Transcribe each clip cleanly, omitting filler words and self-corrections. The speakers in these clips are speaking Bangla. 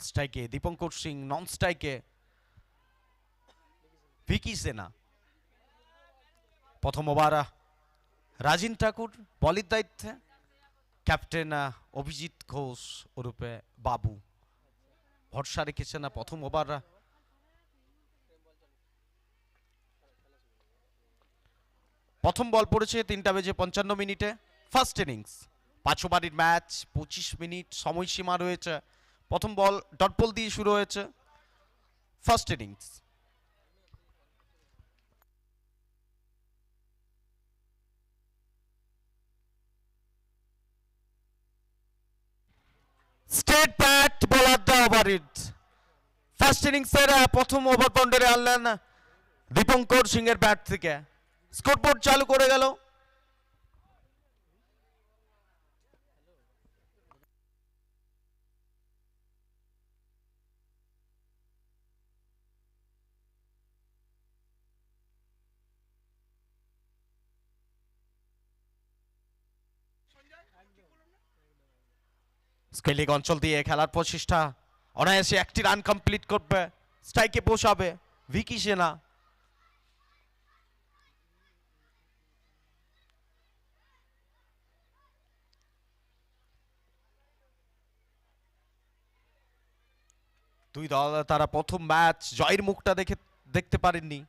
স্ট্রাইকে দীপঙ্কর সিং, নন স্ট্রাইকে ভিকি সেনা। প্রথম ওভার রাজিন ঠাকুর বলির দায়িত্বে, ক্যাপ্টেন অভিজিৎ ঘোষ ওরূপে বাবু ভরসা রেখেছেন প্রথম ওভার। প্রথম বল পড়েছে 3:55 ফার্স্ট ইনিংস। 5 ওভারের ম্যাচ, 25 মিনিট সময়সীমা রয়েছে। প্রথম বল ডট বল দিয়ে শুরু হয়েছে ফার্স্ট ইনিংস। স্টেট ব্যাট বলার দ্য ওভারের ফার্স্ট ইনিংসের প্রথম ওভার বাউন্ডারি আনলেন দীপঙ্কর সিং এর ব্যাট থেকে। স্কোরবোর্ড চালু করে গেল। স্কেলিং অঞ্চল দিয়ে খেলার প্রচেষ্টা, অনায়াসে একটি রান কমপ্লিট করবে, স্ট্রাইকে পৌঁছাবে ভিকি সেনা। দুই দল তারা প্রথম ম্যাচ জয়ের মুখটা দেখতে পারেননি।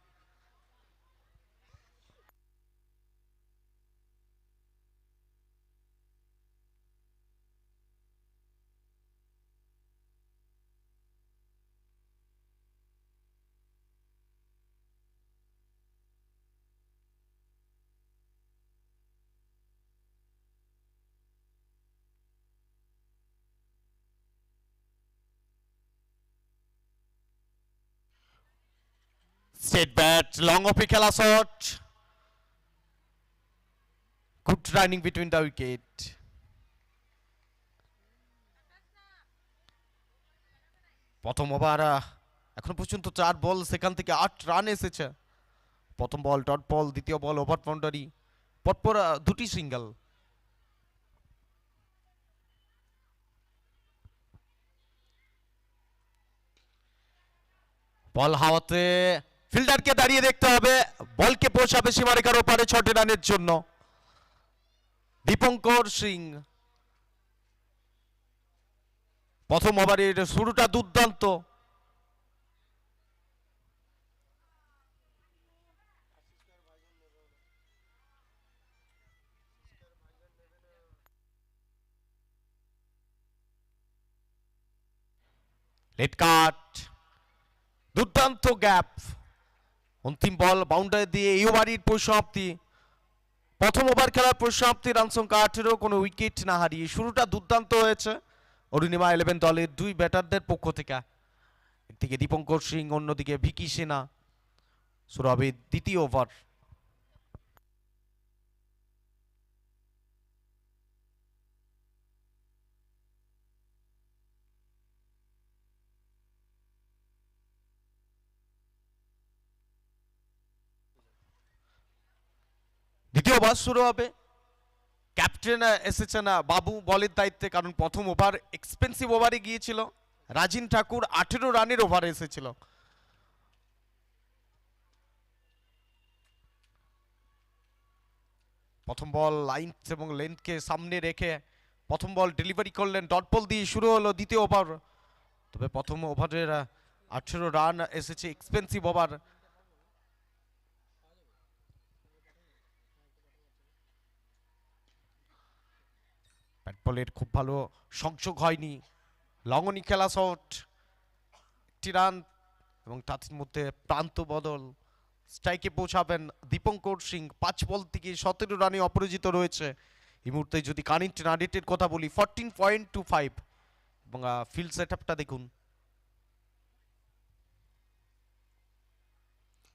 স্টেট ব্যাট লং অফে খেলা shot, good running between the wicket. প্রথম ওভার এখন পর্যন্ত 4 বল, সেখান থেকে 8 রান এসেছে। প্রথম বল ডট বল, দ্বিতীয় বল ওভার বাউন্ডারি, পরপর দুটি সিঙ্গেল। বল হাওয়াতে, ফিল্ডারকে দাঁড়িয়ে দেখতে হবে, বলকে পৌঁছাবে সীমারেখার ওপারে 6টি রানের জন্য দীপঙ্কর সিং। প্রথম ওভারের শুরুটা দুর্দান্ত। লেট কাট, দুর্দান্ত গ্যাপ। অন্তিম বল বাউন্ডারি দিয়ে এই ওভারের পরিসমাপ্তি। প্রথম ওভার খেলার পরিসমাপ্তি, রান সংখ্যা 18, কোনো উইকেট না হারিয়ে শুরুটা দুর্দান্ত হয়েছে অরুণিমা 11 দলের দুই ব্যাটারদের পক্ষ থেকে। একদিকে দীপঙ্কর সিং, অন্যদিকে ভিকি সেনা। শুরু হবে দ্বিতীয় ওভার। দ্বিতীয় ওভার শুরু হবে। ক্যাপ্টেন এসেছেন বাবু বলের দায়িত্বে, কারণ প্রথম ওভার এক্সপেন্সিভ ওভারে গিয়েছিল। রাজিন ঠাকুর 18 রানের ওভারে এসেছিল। প্রথম বল লাইন এবং লেন্থকে সামনে রেখে প্রথম বল ডেলিভারি করলেন, ডট বল দিয়ে শুরু হলো দ্বিতীয় ওভার। তবে প্রথম ওভারের 18 রান এসেছে, এক্সপেন্সিভ ওভার। ব্যাট বলের খুব ভালো সংযোগ হয়নি, লঙ্গনি খেলা শট, একটি রান এবং তার মধ্যে প্রান্ত বদল। স্ট্রাইকে পৌঁছাবেন দীপঙ্কর সিং, 5 বল থেকে 17 রানে অপরাজিত রয়েছে এই মুহূর্তে। যদি কারেন্ট রান রেটের কথা বলি 14.25, এবং ফিল্ড সেট আপটা দেখুন।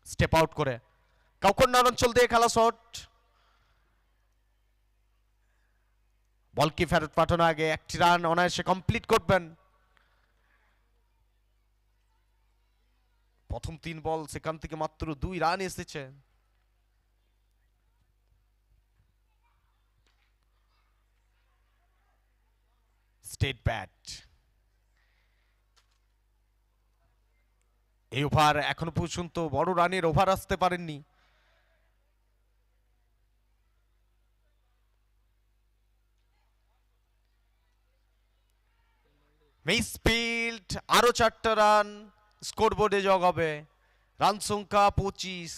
স্টেপ আউট করে কাউকন্যার অঞ্চল দিয়ে খেলা শট, বলকে ফেরত পাঠানো আগে একটি রান অনায়াসে কমপ্লিট করবেন। প্রথম 3 বল, সেখান থেকে মাত্র 2 রান এসেছে। স্টেট ব্যাট এই ওভার এখনো পর্যন্ত বড় রানের ওভার আসতে পারেননি। মিসফিল্ড, আরো 4টা রান স্কোরবোর্ডে যোগ হবে। রান সংখ্যা 25।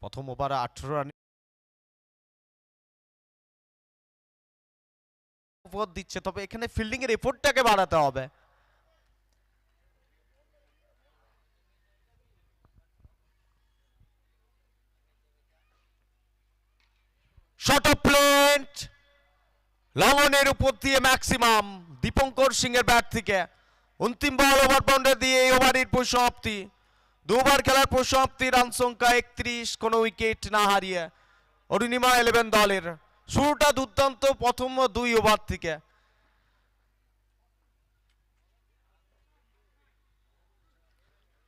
প্রথম ওভারে 18 রান দিচ্ছে, তবে এখানে ফিল্ডিং এর এফোর্টটাকে বাড়াতে হবে। শট অফ প্লেন্ট, লঙ্ঘনের উপর দিয়ে ম্যাক্সিমাম দীপঙ্কর সিং এর ব্যাট থেকে। অন্তিম বল ওভার বাউন্ডারি দিয়ে এই ওভারের পরিসমাপ্তি। 2 ওভার খেলার পরিসমাপ্তি, রান সংখ্যা 31, কোনো উইকেট না হারিয়ে অরুণিমা 11 দলের। শুরুটা দুর্দান্ত প্রথম 2 ওভার থেকে।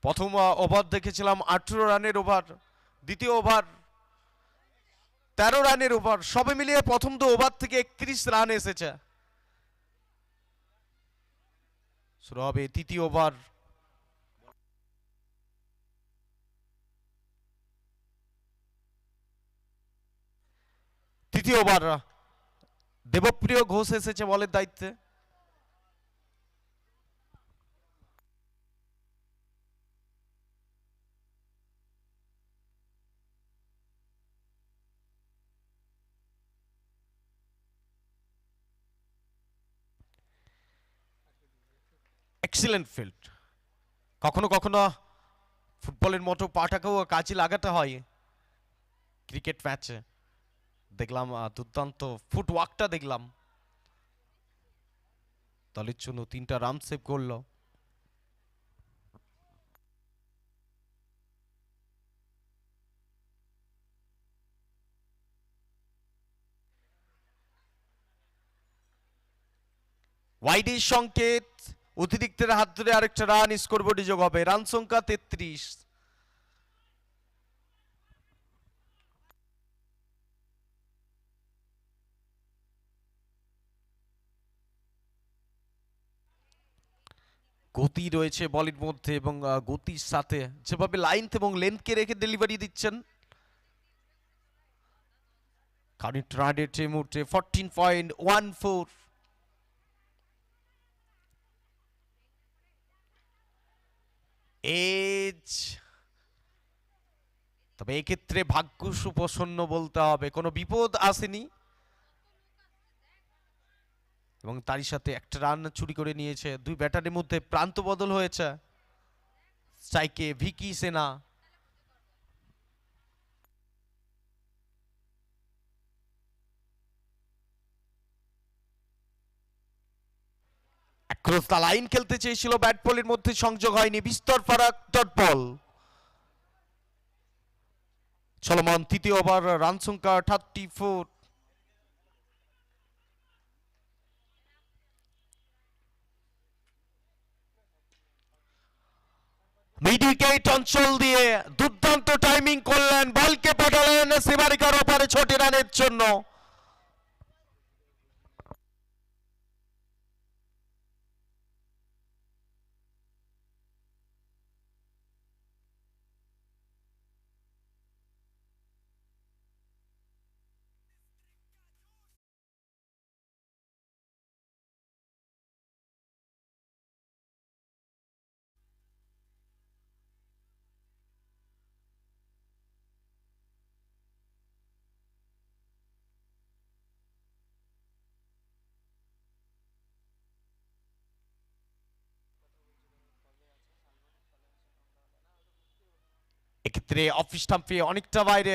প্রথম ওভার দেখেছিলাম 18 রানের ওভার, দ্বিতীয় ওভার 13 রানের ওভার, সবে মিলিয়ে প্রথম 2 ওভার থেকে 31 রান এসেছে। শুরু হবে তৃতীয় ওভার। তৃতীয় ওভার দেবপ্রিয় ঘোষ এসেছে বলের দায়িত্বে। Excellent field. কখনো কখনো ফুটবলের মতো পাটাকেও কাজে লাগাতে হয় ক্রিকেট ম্যাচে। দেখলাম দুর্দান্ত ফুটওয়ার্কটা দেখলাম। দলের জন্য 3টা রান সেভ করলো। ওয়াইডের সংকেত, অতিরিক্তের হাত ধরে আরেকটা রান স্কোরবোর্ডে যোগ হবে। রান সংখ্যা 33। গতি রয়েছে বলের মধ্যে এবং গতির সাথে যেভাবে লাইন্থ এবং লেন্থকে রেখে ডেলিভারি দিচ্ছেন। কারেন্ট রান রেট এই মুহূর্তে 14.14। এজ, তবে এক্ষেত্রে ভাগ্য সুপ্রসন্ন বলতে হবে, কোনো বিপদ আসেনি এবং তারই সাথে একটা রান চুরি করে নিয়েছে। 2 ব্যাটারের মধ্যে প্রান্ত বদল হয়েছে। স্ট্রাইকে ভিকি সেনা, ক্রস দ্য লাইন খেলতে চেয়েছিল, ব্যাট বলের মধ্যে সংযোগ হয়নি। বিস্তর ফারাক ডট বল। চলমান তৃতীয় ওভার, রান সংখ্যা 34। মিড উইকেট অঞ্চল দিয়ে দুর্দান্ত টাইমিং করলেন, বলকে পাঠালেন সীমারেখার ওপারে 6টি রানের জন্য। এক্ষেত্রে অফিস স্টাম্পে অনেকটা বাইরে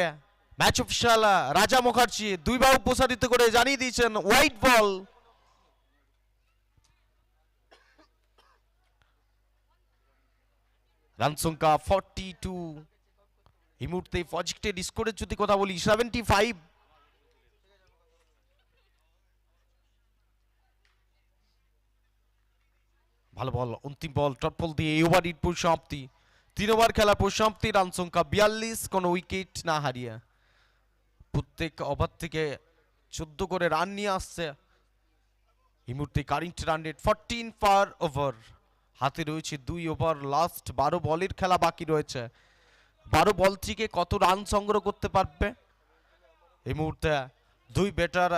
ম্যাচ অফিসিয়াল রাজা মুখার্জি 2 বার উপসারিত করে জানিয়ে দিয়েছেন হোয়াইট বল। রান সংখ্যা 42। এই মুহূর্তে প্রজেক্টেড স্কোরের যদি কথা বলি 75। ভালো বল, অন্তিম বল ডট বল দিয়ে এই ওভারের পরিসমাপ্তি। 3 ওভার খেলা পরিসমাপ্তি, রান সংখ্যা 42, কোনো উইকেট না হারিয়ে। প্রত্যেক ওভার থেকে 14 করে রান নিয়ে আসছে এই মুহূর্তে কারেন্ট রান রেট 14 পার ওভার। হাতে রয়েছে 2 ওভার, লাস্ট 12 বলের খেলা বাকি রয়েছে। 12 বল থেকে কত রান সংগ্রহ করতে পারবে এই মুহূর্তে দুই ব্যাটার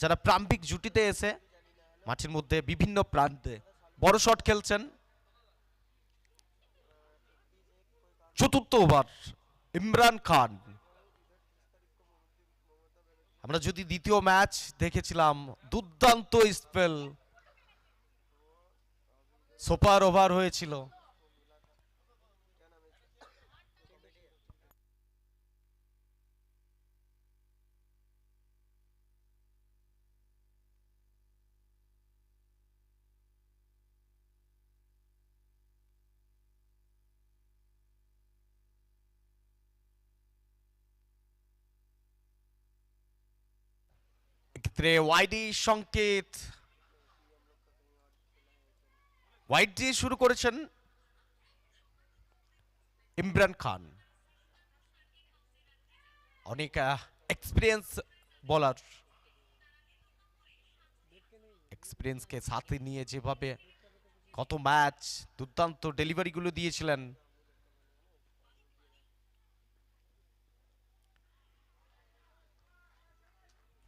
যারা প্রাম্ভিক জুটিতে এসে মাঠের মধ্যে বিভিন্ন প্রান্তে বড় শট খেলছেন। চতুর্থ ওভার ইমরান খান। আমরা যদি দ্বিতীয় ম্যাচ দেখেছিলাম দুর্দান্ত স্পেল, সুপার ওভার হয়েছিল। এক্ষেত্রে ওয়াইডি সংকেত, ওয়াইড দিয়ে শুরু করেছেন ইমরান খান। অনেক এক্সপিরিয়েন্স বলার, এক্সপিরিয়েন্সকে সাথে নিয়ে যেভাবে কত ম্যাচ দুর্দান্ত ডেলিভারিগুলো দিয়েছিলেন।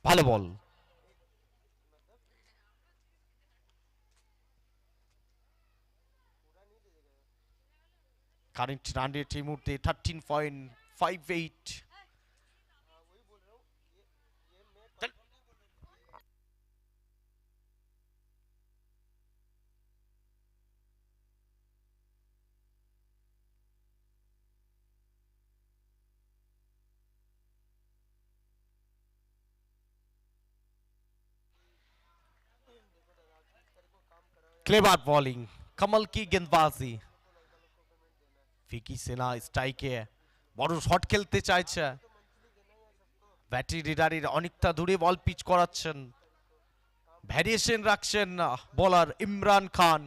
ভালো বল, কারেন্ট রান রেট এই মুহূর্তে 13.58। क्लेवर बॉलिंग, कमल की गेंदबाजी। ফিকি সেনা স্ট্রাইকে বড় শট খেলতে চাইছে, ব্যাটারি রিডারের অনেকটা দূরে বল পিচ করাচ্ছেন, ভ্যারিয়েশন রাখছেন বোলার ইমরান খান।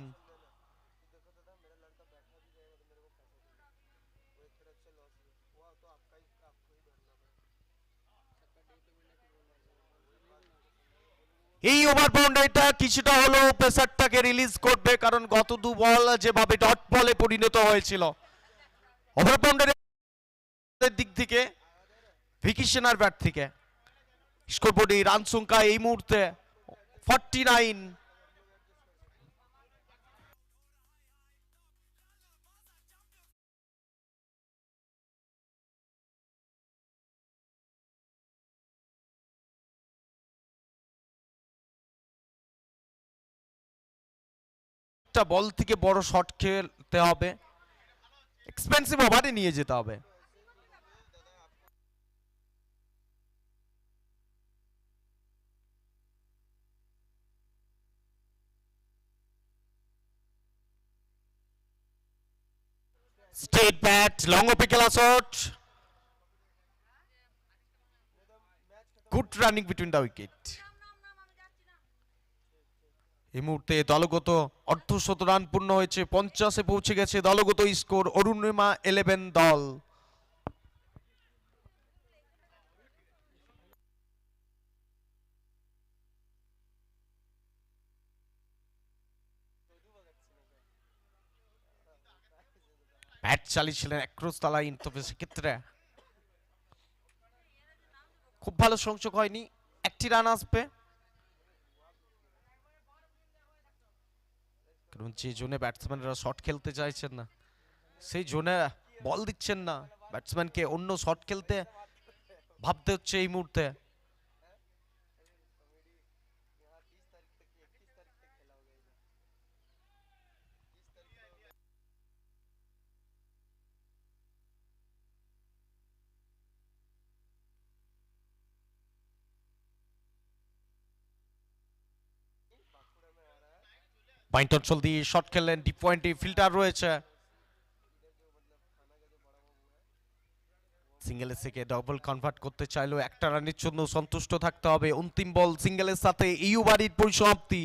এই ওভার বাউন্ডারিটা কিছুটা হলো পেসারটাকে রিলিজ করবে, কারণ গত দু বল যেভাবে ডট বলে পরিণত হয়েছিল। ওভার বাউন্ডারির দিক থেকে ভিকি সেনার ব্যাট থেকে স্কোরবোর্ডে রান সংখ্যা এই মুহূর্তে 49। বল থেকে বড় শট খেলতে হবে, এক্সপেন্সিভ ওভারে নিয়ে যেতে হবে। স্ট্রেট ব্যাট, লং অফে খেলা shot, good running between the wicket. এই মুহূর্তে দলগত অর্ধশত রান পূর্ণ হয়েছে, 50-এ পৌঁছে গেছে দলগত স্কোর। অরুণিমা 11 দল। ব্যাট চালিয়েছিলেন অ্যাক্রস দ্য লাইন, তবে সেক্ষেত্রে খুব ভালো সংযোগ হয়নি, একটি রান আসবে। কারণ যে জোনে ব্যাটসম্যানরা শট খেলতে চাইছেন না সেই জোনে বল দিচ্ছেন না, ব্যাটসম্যানকে অন্য শট খেলতে ভাবতে হচ্ছে এই মুহূর্তে। পয়েন্ট অঞ্চল দিয়ে শট খেললেন, ডিপ পয়েন্টে ফিল্টার রয়েছে। সিঙ্গেলের থেকে ডবল কনভার্ট করতে চাইলেও একটা রানের জন্য সন্তুষ্ট থাকতে হবে। অন্তিম বল সিঙ্গেলের সাথে এই ওভারের পরিসমাপ্তি,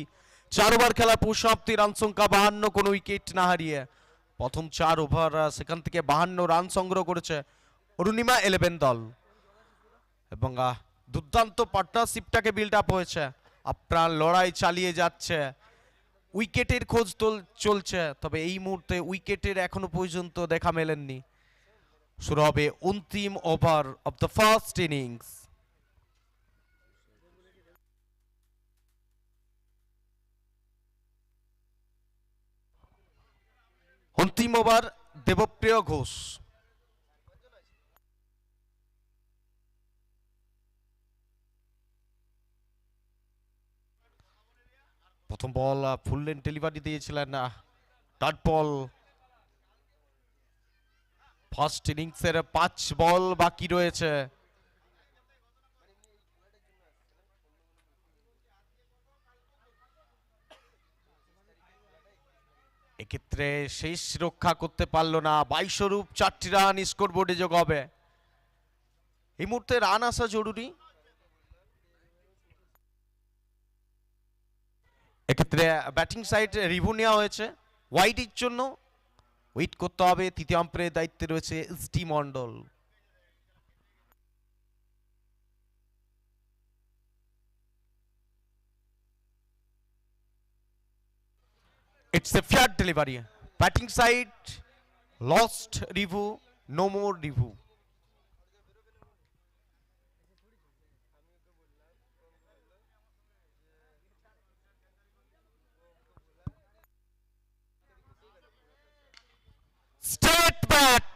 4 ওভার খেলার পরিসমাপ্তি, রান সংখ্যা 52, কোনো উইকেট না হারিয়ে। প্রথম 4 ওভার সেখান থেকে 52 রান সংগ্রহ করেছে অরুণিমা 11 দল, এবং দুর্দান্ত পার্টনারশিপটাকে বিল্ড আপ হয়েছে। আপনার লড়াই চালিয়ে যাচ্ছে, উইকেটের খোঁজ চলছে, তবে এই মুহূর্তে উইকেটের এখনো পর্যন্ত দেখা মেলেননি। শুরু হবে অন্তিম over of the first innings. অন্তিম ওভার দেবপ্রিয় ঘোষ। প্রথম বল ফুল লেন ডেলিভারি দিয়েছিলেন, ডট বল। ফার্স্ট ইনিংসের 5 বল বাকি রয়েছে। এক্ষেত্রে শেষ রক্ষা করতে পারলো না, 22 রূপ 4টি রান স্কোর বোর্ডে যোগ হবে। এই মুহূর্তে রান আসা জরুরি। এক্ষেত্রে ব্যাটিং সাইড রিভিউ নেওয়া হয়েছে ওয়াইডের জন্য, ওয়েট করতে হবে। তৃতীয় আম্পায়ারের দায়িত্বে রয়েছে এস.ডি. Mondal. It's a fair delivery. Batting side lost review, no more review. Straight bat.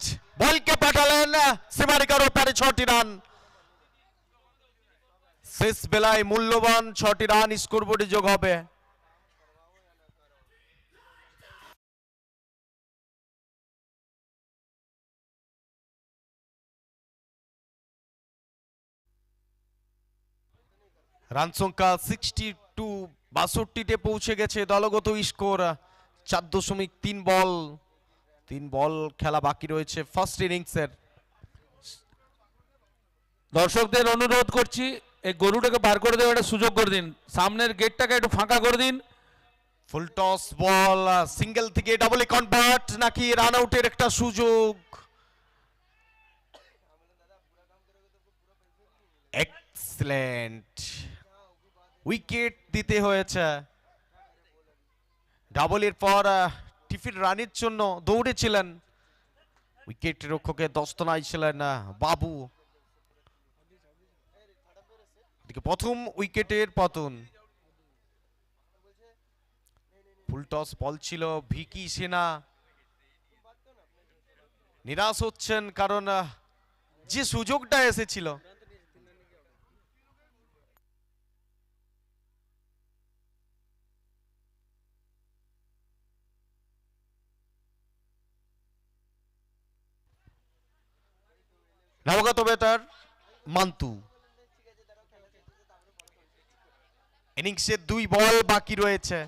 বলকে পাঠালেন সীমারেখার ওপারে 6টি রান। শেষ বেলায় মূল্যবান 6টি রান স্কোরবোর্ডে যোগ হবে। রান সংখ্যা 62, 62তে পৌঁছে গেছে দলগত স্কোর। 4.3 বল, 3 বল খেলা বাকি রয়েছে ফার্স্ট ইনিংসের। দর্শকদের অনুরোধ করছি এই গরুটাকে বার করে দেওয়ার একটা সুযোগ করে দিন, সামনের গেটটাকে একটু ফাঁকা করে দিন। ফুল টস বল, সিঙ্গেল থেকে ডাবলে কনভার্ট নাকি রান আউটের একটা সুযোগ। এক্সেলেন্ট, উইকেট দিতে হয়েছে। ডাবলের পর টিফিন রানের জন্য দৌড়েছিলেন, উইকেট রক্ষকে দস্তনায় ছিলেন বাবু। প্রথম উইকেটের পতন। ফুল টস বল ছিল, ভিকি সেনা নিরাশ হচ্ছেন কারণ যে সুযোগটা এসেছিল। নবগত ব্যাটার মান্তু। ইনিংসের 2 বল বাকি রয়েছে।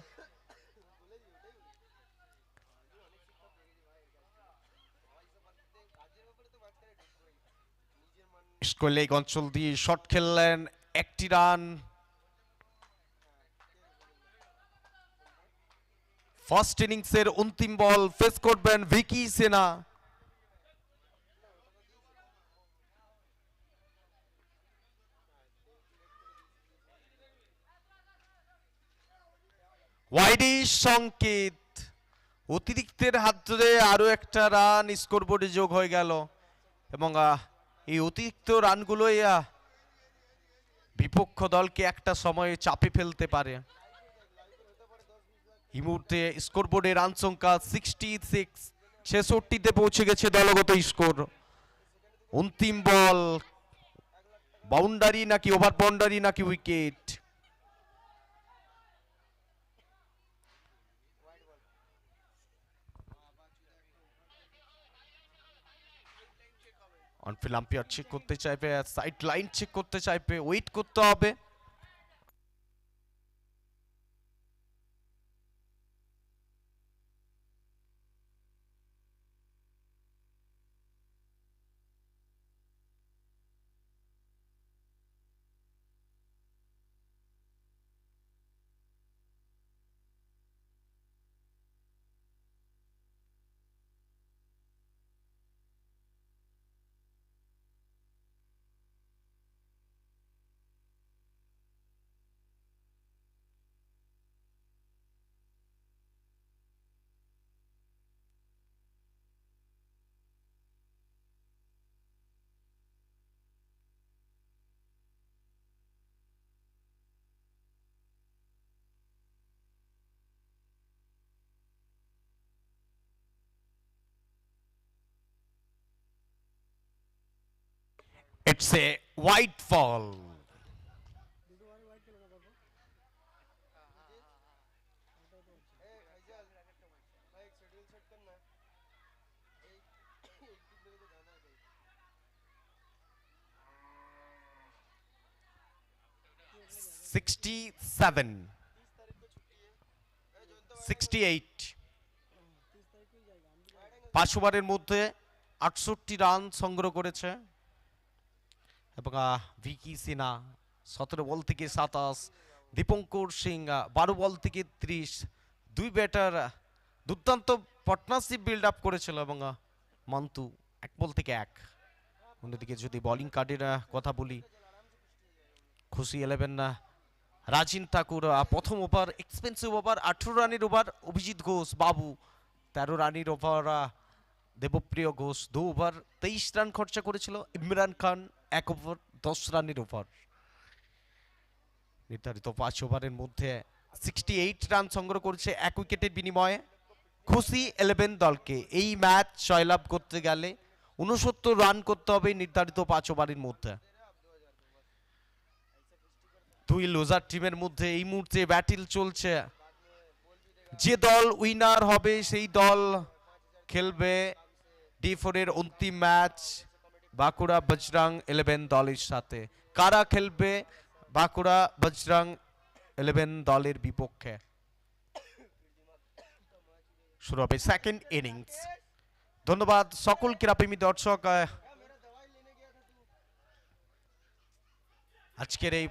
স্কোরলেগ অঞ্চল দিয়ে শট খেললেন, 1টি রান। ফার্স্ট ইনিংসের অন্তিম বল ফেস করবেন ভিকি সেনা। ওয়াইডি সংকেত, অতিরিক্তের হাত ধরে আরো একটা রান স্কোরবোর্ডে যোগ হয়ে গেল এবং এই অতিরিক্ত রানগুলোই বিপক্ষ দলকে একটা সময়ে চাপে ফেলতে পারে। এই মুহূর্তে স্কোরবোর্ডে রান সংখ্যা 66, 66তে পৌঁছে গেছে দলগত স্কোর। অন্তিম বল, বাউন্ডারি নাকি ওভার বাউন্ডারি নাকি উইকেট। অনফিল্ড আম্পায়ার চেক করতে চাইবে, সাইড লাইন চেক করতে চাইবে, ওয়েট করতে হবে। It's a white ball. $67, $68। 5 ওভারের মধ্যে 68 রান সংগ্রহ করেছে এবং ভিকি সিনহা 17 বল থেকে 27, দীপঙ্কর সিং 12 বল থেকে 30। দুই ব্যাটার দুর্দান্ত পার্টনারশিপ বিল্ড আপ করেছিল এবং মান্তু 1 বল থেকে 1। অন্যদিকে যদি বোলিং কার্ডের কথা বলি, খুশি 11, রাজিন ঠাকুর প্রথম ওভার এক্সপেন্সিভ ওভার 18 রানের ওভার, অভিজিৎ ঘোষ বাবু 13 রানের over, Debpriya Ghosh 2 over 23 run খরচা করেছিল, ইমরান খান 1 ওভার 10 রানের ওভার। নির্ধারিত 5 ওভারের মধ্যে 68 রান সংগ্রহ করেছে 1 উইকেটের বিনিময়ে। খুশি 11 দলকে এই ম্যাচ জয়লাভ করতে গেলে 69 রান করতে হবে নির্ধারিত 5 ওভারের মধ্যে। দুই লুজার টিমের মধ্যে এই মুহূর্তে ব্যাটেল চলছে। যে দল উইনার হবে সেই দল খেলবে D4 এর অন্তিম ম্যাচ বাঁকুড়া বজরং 11 দলের সাথে। কারা খেলবে বাঁকুড়া বজরং 11 দলের বিপক্ষে? শুরু হবে সেকেন্ড ইনিংস। ধন্যবাদ সকল ক্রীড়াপ্রেমী দর্শক আজকের এই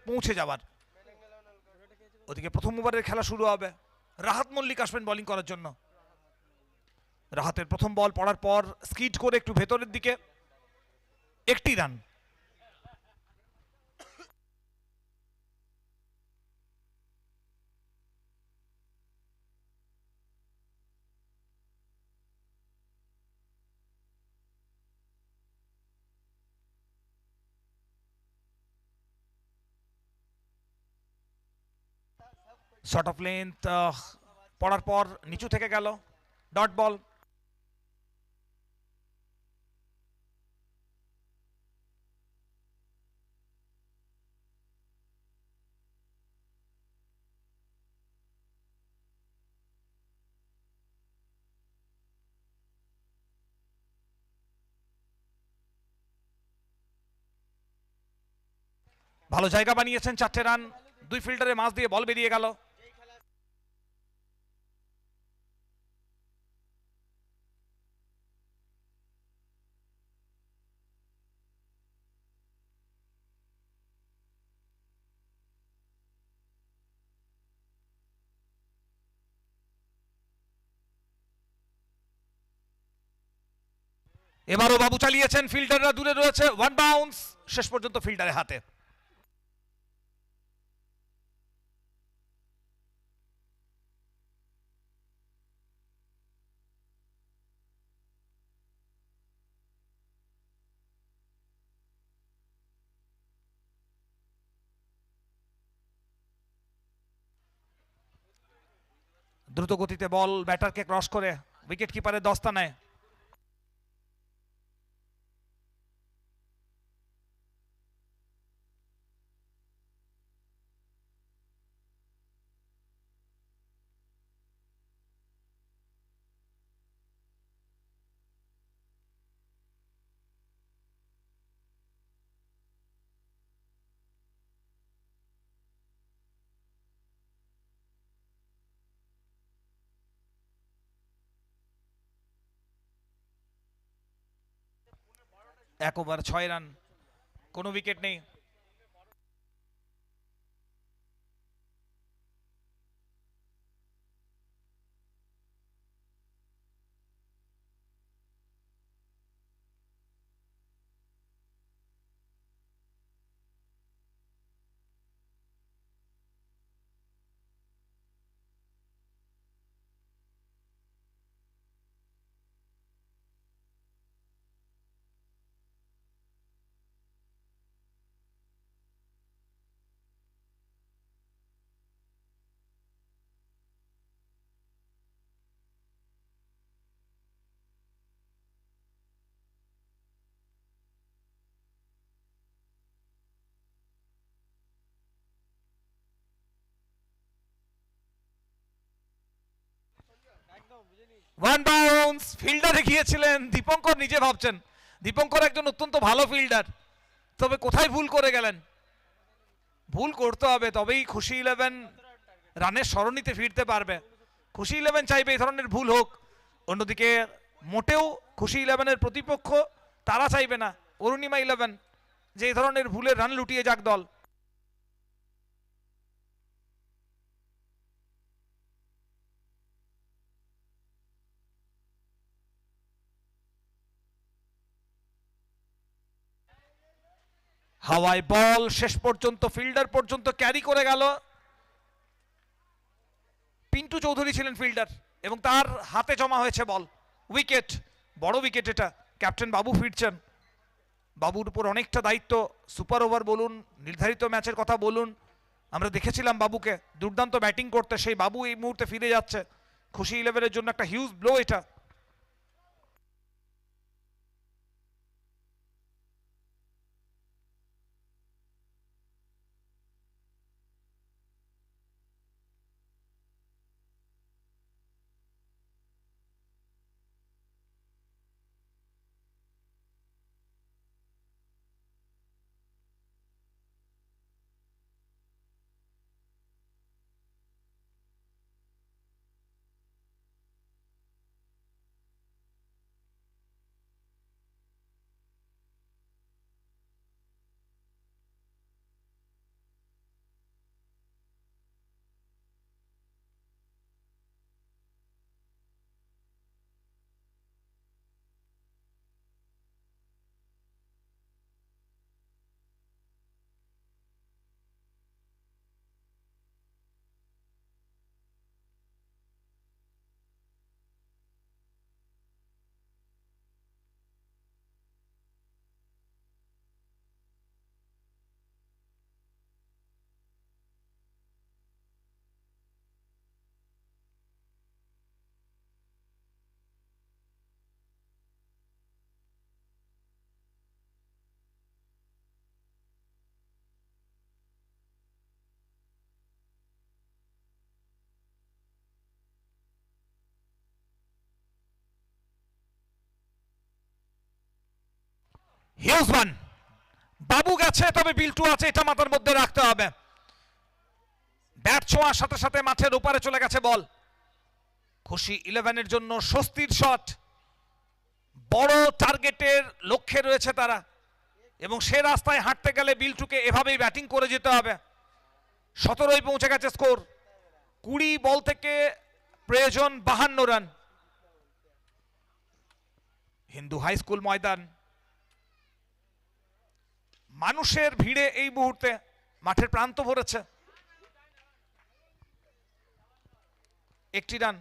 পৌঁছে যাবার। ওদিকে প্রথম ওভারের খেলা শুরু হবে। রাহাত মল্লিক আসবেন বোলিং করার জন্য। রাহাতের প্রথম বল পড়ার পর স্কিড করে একটু ভেতরের দিকে, 1টি রান। শর্ট অফ লেন্থ পড়ার পর নিচু থেকে গেল, ডট বল। ভালো জায়গা বানিয়েছেন, 4টে রান, 2 ফিল্ডারের মাঝ দিয়ে বল বেরিয়ে গেল। এবারও বাবু চালিয়েছেন, ফিল্ডাররা দূরে রয়েছে, 1 বাউন্স, শেষ পর্যন্ত ফিল্ডারের হাতে। দ্রুত গতিতে বল ব্যাটারকে ক্রস করে উইকেট কিপারের দস্তানায়। এক ওভার 6 রান, কোনো উইকেট নেই। ওয়ান বাউন্স, ফিল্ডারে গিয়েছিলেন দীপঙ্কর, নিজে ভাবছেন দীপঙ্কর একজন অত্যন্ত ভালো ফিল্ডার, তবে কোথায় ভুল করে গেলেন। ভুল করতে হবে, তবেই খুশি 11 রানের সরণিতে ফিরতে পারবে। খুশি 11 চাইবে এই ধরনের ভুল হোক, অন্যদিকে মোটেও খুশি 11-এর প্রতিপক্ষ তারা চাইবে না, অরুণিমা 11, যে এই ধরনের ভুলের রান লুটিয়ে যাক দল। হাওয়ায় বল শেষ পর্যন্ত ফিল্ডার পর্যন্ত ক্যারি করে গেল। পিন্টু চৌধুরী ছিলেন ফিল্ডার এবং তার হাতে জমা হয়েছে বল। উইকেট, বড় উইকেট এটা। ক্যাপ্টেন বাবু ফিরছেন, বাবুর উপর অনেকটা দায়িত্ব। সুপার ওভার বলুন, নির্ধারিত ম্যাচের কথা বলুন, আমরা দেখেছিলাম বাবুকে দুর্দান্ত ব্যাটিং করতে, সেই বাবু এই মুহূর্তে ফিরে যাচ্ছে। খুশি 11-এর জন্য একটা হিউজ ব্লো এটা। হিউজ ওয়ান, বাবু গেছে, তবে বিল্টু আছে, এটা মাথার মধ্যে রাখতে হবে। ব্যাট ছোঁয়ার সাথে সাথে মাঠের ওপারে চলে গেছে বল। খুশি 11-এর জন্য স্বস্তির শট। বড় টার্গেটের লক্ষ্যে রয়েছে তারা, এবং সে রাস্তায় হাঁটতে গেলে বিল্টুকে এভাবেই ব্যাটিং করে যেতে হবে। 17-ই পৌঁছে গেছে স্কোর। 20 বল থেকে প্রয়োজন 52 রান। হিন্দু হাই স্কুল ময়দান, মানুষের ভিড়ে এই মুহূর্তে মাঠের প্রান্ত ভরেছে। একটি রান।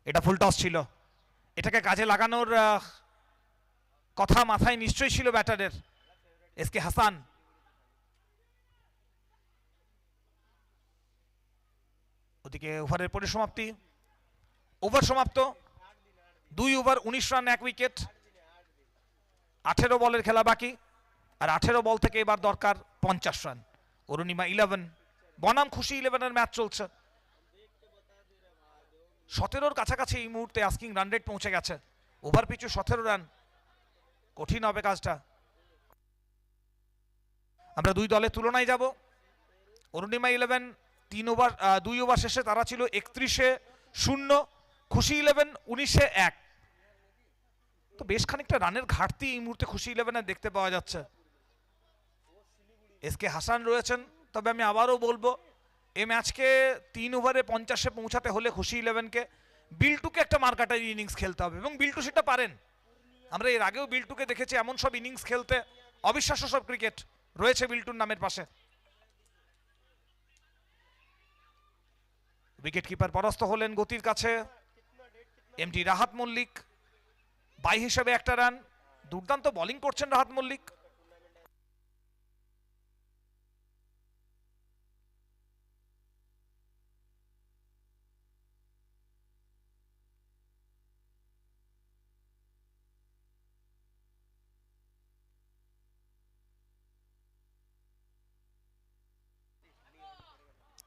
এটা ফুল টস ছিল, এটাকে কাজে লাগানোর কথা মাথায় নিশ্চয়ই ছিল ব্যাটারের এসকে হাসান। ওদিকে ওভারের পরিসমাপ্তি, ওভার সমাপ্ত। 2 ওভার 19 রান 1 উইকেট। 18 বলের খেলা বাকি, আর 18 বল থেকে এবার দরকার 50 রান। অরুণিমা 11 বনাম খুশি 11-এর ম্যাচ চলছে। 17-র কাছাকাছি এই মুহূর্তে আস্কিং রান রেট পৌঁছে গেছে। ওভার পিছু 17 রান, কঠিন হবে কাজটা। আমরা দুই দলের তুলনায় যাব। অরুণিমা 11 2 ওভার শেষে তারা ছিল 31-0, খুশি 11 19-1। তো বেশ খানিকটা রানের ঘাটতি এই মুহূর্তে খুশি 11-এ দেখতে পাওয়া যাচ্ছে। এসকে হাসান রয়েছেন, তবে আমি আবারও বলবো এই ম্যাচকে 3 ওভারে 50-এ পৌঁছাতে হলে খুশি 11-কে বিল্টুকে একটা মার্কাটারি ইনিংস খেলতে হবে, এবং বিল্টু সেটা পারেন। আমরা এর আগেও বিল্টুকে দেখেছি এমন সব ইনিংস খেলতে, অবিশ্বাস্য সব ক্রিকেট রয়েছে বিল্টুর নামের পাশে। উইকেট কিপার পরাস্ত হলেন গতির কাছে। এমটি রাহাত মল্লিক 22 হিসেবে একটা রান। দুর্দান্ত বোলিং করছেন রাহাত মল্লিক।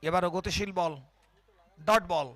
এবারও গতিশীল বল, dot ball.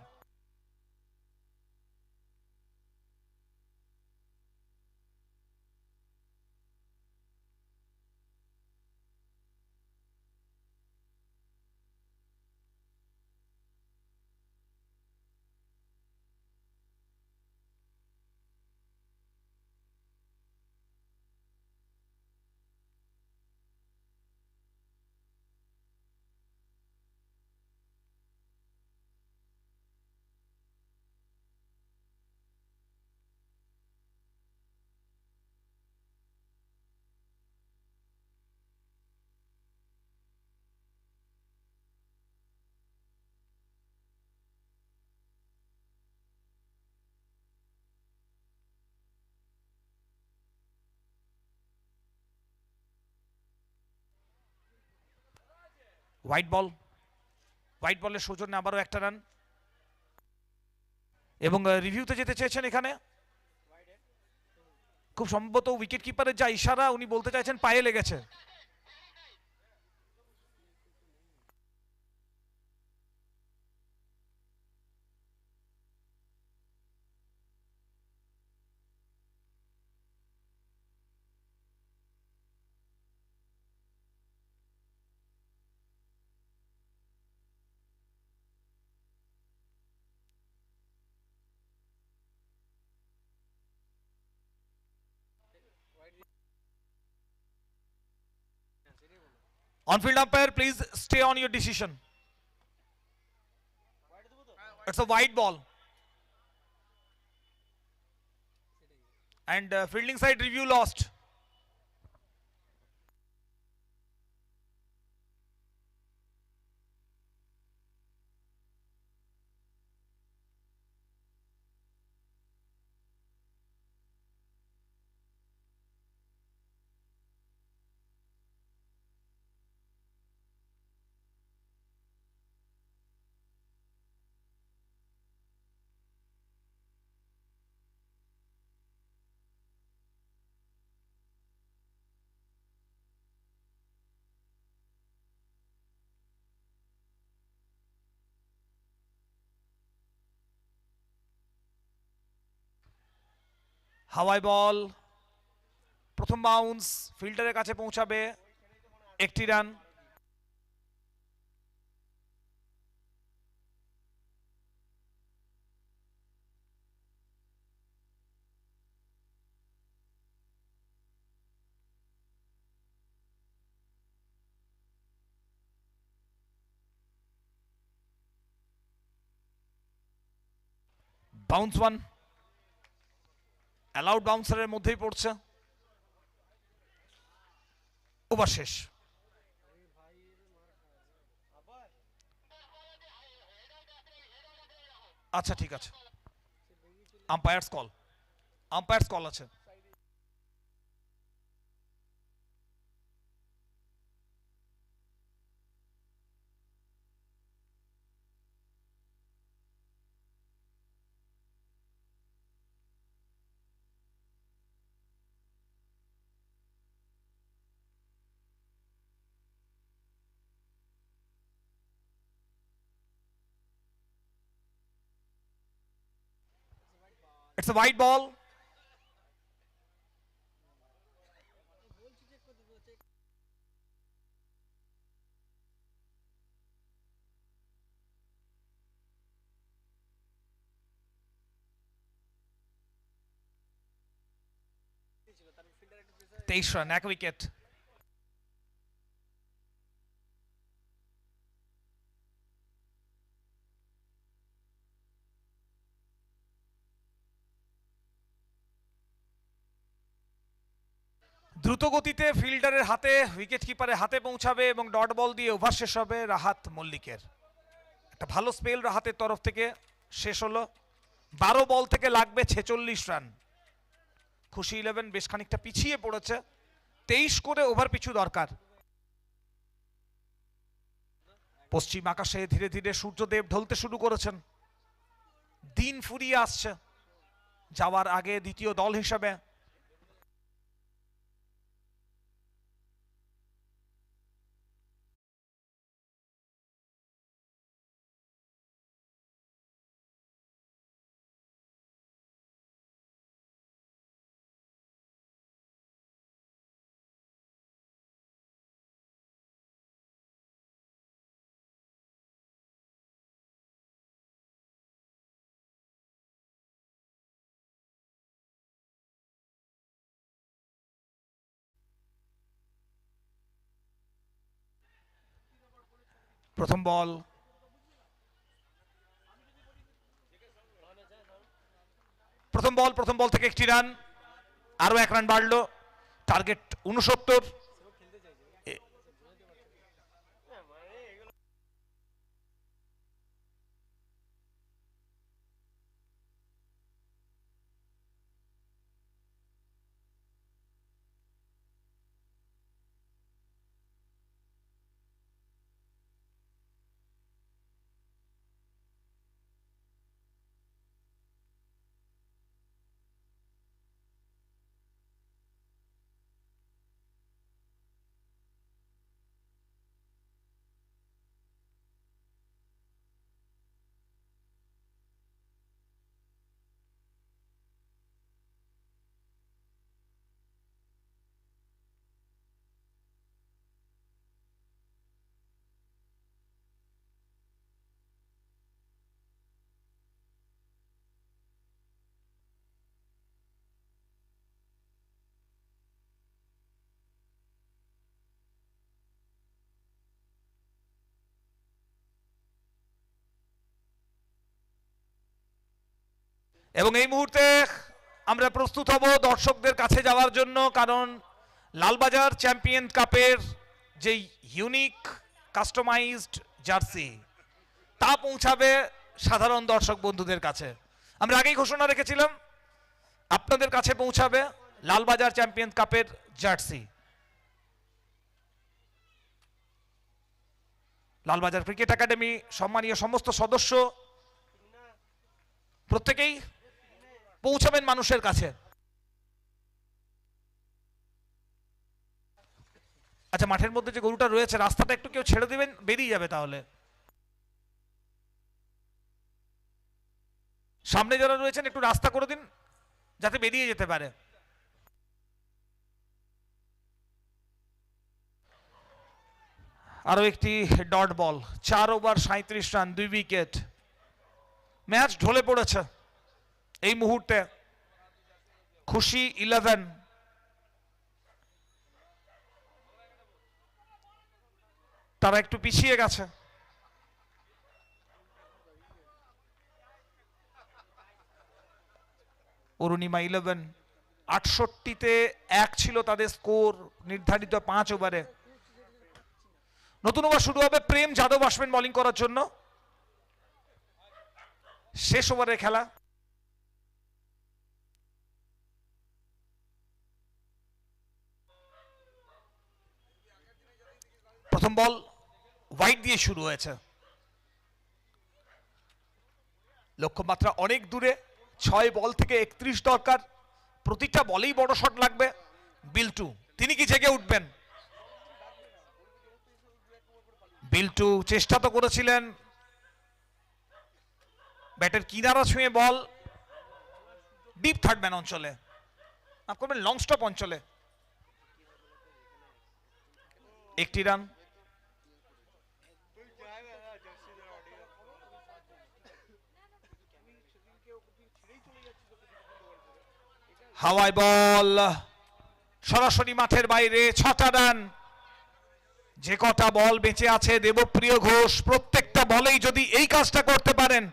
White ball, white বলের সৌজন্যে আবারও একটা রান। এবং রিভিউতে যেতে চেয়েছেন এখানে, খুব সম্ভবত উইকেট কিপারের যা ইশারা উনি বলতে চাইছেন পায়ে লেগেছে। On-field umpire, please stay on your decision. It's a wide ball. And fielding side review lost. হাওয়াই বল, প্রথম বাউন্স, ফিল্ডারের কাছে পৌঁছাবে, একটি রান। বাউন্স ওয়ান, অ্যালাউড বাউন্সারের মধ্যেই পড়ছে। ওভার শেষ। আচ্ছা ঠিক আছে, আম্পায়ার্স কল, আম্পায়ার্স কল আছে। It's a white ball. তেইশ রান, এক উইকেট। দ্রুত গতিতে ফিল্ডারের হাতে, উইকেট কিপারের হাতে পৌঁছাবে এবং ডট বল দিয়ে ওভার শেষ হবে রাহাত মল্লিকের। একটা ভালো স্পেল রাহাতের তরফ থেকে শেষ হলো। 12 বল থেকে লাগবে 46 রান। খুশি 11 বেশ খানিকটা পিছিয়ে পড়েছে, 23 করে ওভার পিছু দরকার। পশ্চিম আকাশে ধীরে ধীরে সূর্যদেব ঢলতে শুরু করেছেন, দিন ফুরিয়ে আসছে। যাওয়ার আগে দ্বিতীয় দল হিসাবে প্রথম বল, প্রথম বল থেকে একটি রান, আরো এক রান বাড়লো, টার্গেট 69। এবং এই মুহূর্তে আমরা প্রস্তুত হব দর্শকদের কাছে যাওয়ার জন্য, কারণ লালবাজার চ্যাম্পিয়ন কাপের যে ইউনিক কাস্টমাইজড জার্সি তা পৌঁছাবে সাধারণ দর্শক বন্ধুদের কাছে। আমরা আগেই ঘোষণা রেখেছিলাম আপনাদের কাছে পৌঁছাবে লালবাজার চ্যাম্পিয়ন কাপের জার্সি। লালবাজার ক্রিকেট একাডেমি সম্মানীয় সমস্ত সদস্য প্রত্যেকেই পৌঁছাবেন মানুষের কাছে। আচ্ছা, মাঠের মধ্যে যে গরুটা রয়েছে রাস্তাটা একটু কেউ ছেড়ে দিবেন, বেরিয়ে যাবে তাহলে। সামনে যারা রয়েছেন একটু রাস্তা করে দিন, যাতে বেরিয়ে যেতে পারে। আরো একটি dot ball, 4 over 37 run, 2 wicket. Match ঢলে পড়েছে এই মুহূর্তে। খুশি 11, তারা একটু পিছিয়ে গেছে। অরুণিমা 11, 68-তে 1 ছিল তাদের স্কোর নির্ধারিত 5 ওভারে। নতুন ওভার শুরু হবে, প্রেম যাদব আসবেন বোলিং করার জন্য। শেষ ওভারের খেলা। প্রথম বল ওয়াইড দিয়ে শুরু হয়েছে। লক্ষ্যমাত্রা অনেক দূরে, 6 বল থেকে 31 দরকার। প্রতিটা বলেই বড় শট লাগবে। বিল্টু, তিনি কি জেগে উঠবেন? বিল্টু চেষ্টা তো করেছিলেন, ব্যাটের কিনারা ছুঁয়ে বল ডিপ থার্ড ম্যান অঞ্চলে, মাফ করবেন লং স্টপ অঞ্চলে। একটি রান। হাওয়ায় বল সরাসরি মাঠের বাইরে, 6টা রান। যে কটা বল বেঁচে আছে দেবপ্রিয় ঘোষ, প্রত্যেকটা বলেই যদি এই কাজটা করতে পারেন,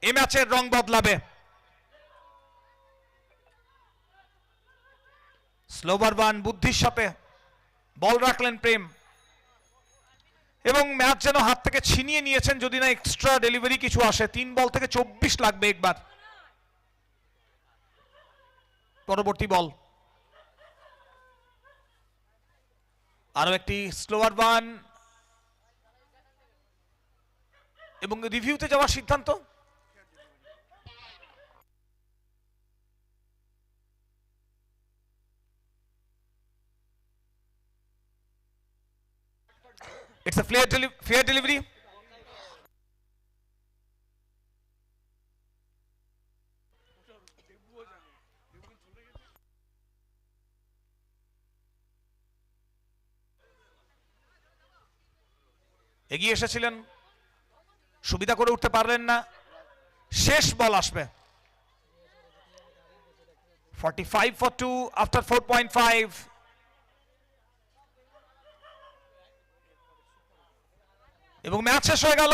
এই ম্যাচের রং বদলাবে। স্লোভার বান বুদ্ধির সাথে বল রাখলেন প্রেম, এবং ম্যাচ যেন হাত থেকে ছিনিয়ে নিয়েছেন যদি না এক্সট্রা ডেলিভারি কিছু আসে। 3 বল থেকে 24 লাগবে একবার। পরবর্তী বল, আরো একটি স্লোয়ার বান, এবং রিভিউতে যাওয়ার সিদ্ধান্ত। It's a fair delivery. এগিয়ে এসেছিলেন, সুবিধা করে উঠতে পারলেন না। শেষ বল আসবে। 45 for 2 after 4.5. এবং ম্যাচ শেষ হয়ে গেল।